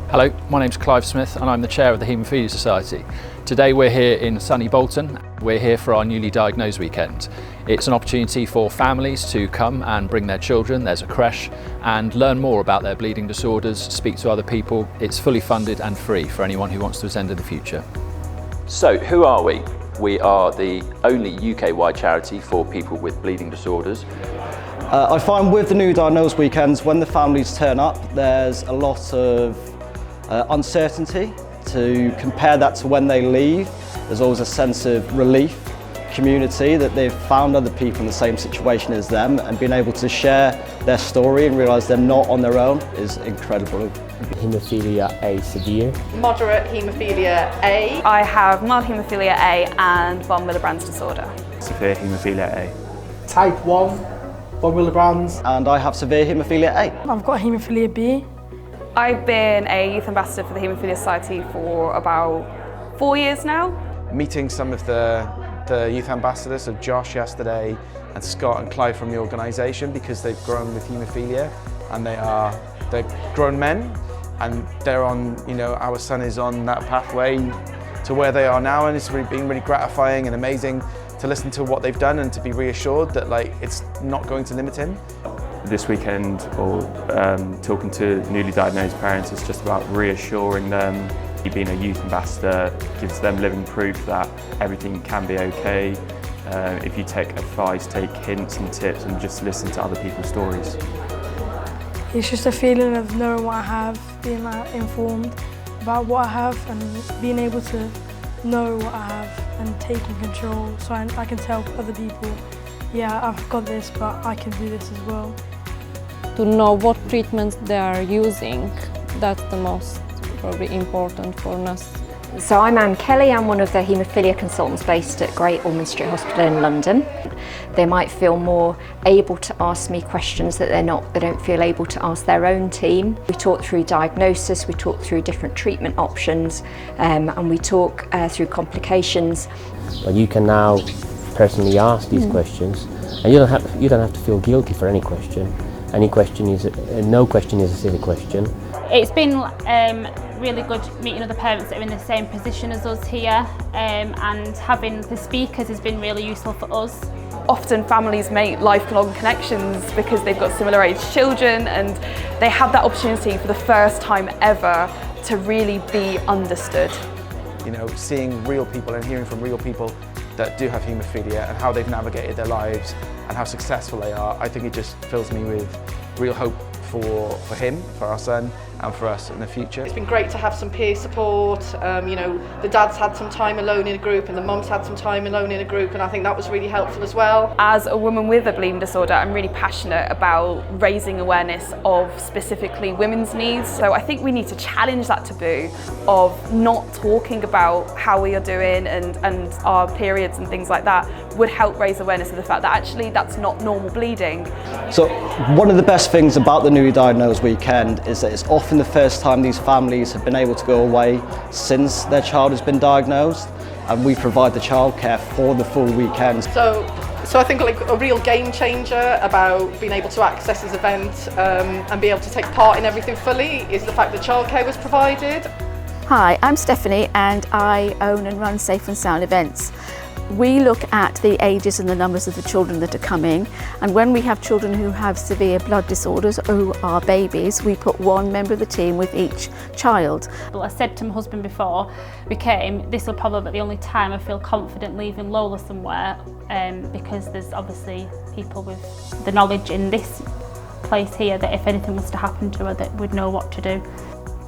Hello, my name's Clive Smith and I'm the chair of the Haemophilia Society. Today we're here in sunny Bolton. We're here for our newly diagnosed weekend. It's an opportunity for families to come and bring their children, there's a creche, and learn more about their bleeding disorders, speak to other people. It's fully funded and free for anyone who wants to attend in the future. So who are we? We are the only UK-wide charity for people with bleeding disorders. I find with the new diagnosed weekends, when the families turn up, there's a lot of uncertainty. To compare that to when they leave, there's always a sense of relief, community, that they've found other people in the same situation as them, and being able to share their story and realise they're not on their own is incredible. Haemophilia A severe. Moderate haemophilia A. I have mild haemophilia A and von Willebrand's disorder. Severe haemophilia A. Type 1, von Willebrand's. And I have severe haemophilia A. I've got haemophilia B. I've been a youth ambassador for the Haemophilia Society for about 4 years now. Meeting some of the youth ambassadors, so Josh yesterday and Scott and Clive from the organisation, because they've grown with haemophilia and they're grown men and they're on, our son is on that pathway to where they are now, and it's been really gratifying and amazing to listen to what they've done and to be reassured that it's not going to limit him. This weekend, or talking to newly diagnosed parents, is just about reassuring them. Being a youth ambassador gives them living proof that everything can be okay. If you take advice, take hints and tips, and just listen to other people's stories. It's just a feeling of knowing what I have, being informed about what I have, and being able to know what I have and taking control, so I can tell other people, yeah, I've got this, but I can do this as well. To know what treatments they are using, that's the most probably important for us. So I'm Anne Kelly, I'm one of the haemophilia consultants based at Great Ormond Street Hospital in London. They might feel more able to ask me questions that they don't feel able to ask their own team. We talk through diagnosis, we talk through different treatment options, and we talk through complications. But you can now personally ask these questions, and you don't have to feel guilty for any question. Any question no question is a silly question. It's been really good meeting other parents that are in the same position as us here, and having the speakers has been really useful for us. Often families make lifelong connections because they've got similar age children, and they have that opportunity for the first time ever to really be understood. Seeing real people and hearing from real people that do have haemophilia and how they've navigated their lives and how successful they are, I think it just fills me with real hope for him, for our son, and for us in the future. It's been great to have some peer support. The dad's had some time alone in a group and the mum's had some time alone in a group, and I think that was really helpful as well. As a woman with a bleeding disorder, I'm really passionate about raising awareness of specifically women's needs. So I think we need to challenge that taboo of not talking about how we are doing and our periods and things like that would help raise awareness of the fact that actually that's not normal bleeding. So one of the best things about the newly diagnosed weekend is that it's often the first time these families have been able to go away since their child has been diagnosed, and we provide the childcare for the full weekend. So I think a real game changer about being able to access this event and be able to take part in everything fully is the fact that childcare was provided. Hi, I'm Stephanie and I own and run Safe and Sound Events. We look at the ages and the numbers of the children that are coming, and when we have children who have severe blood disorders or who are babies, we put one member of the team with each child. Well, I said to my husband before we came, this will probably be the only time I feel confident leaving Lola somewhere, because there's obviously people with the knowledge in this place here that if anything was to happen to her, that would know what to do.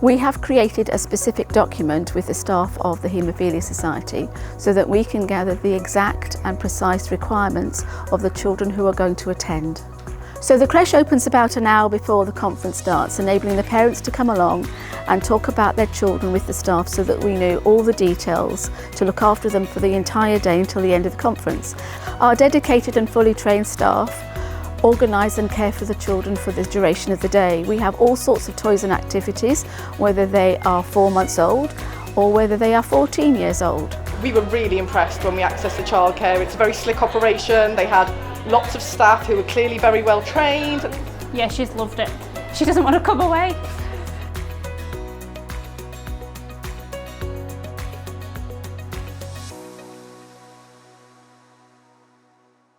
We have created a specific document with the staff of the Haemophilia Society so that we can gather the exact and precise requirements of the children who are going to attend. So the creche opens about an hour before the conference starts, enabling the parents to come along and talk about their children with the staff so that we know all the details to look after them for the entire day until the end of the conference. Our dedicated and fully trained staff organise and care for the children for the duration of the day. We have all sorts of toys and activities, whether they are 4 months old or whether they are 14 years old. We were really impressed when we accessed the childcare. It's a very slick operation. They had lots of staff who were clearly very well trained. Yeah, she's loved it. She doesn't want to come away.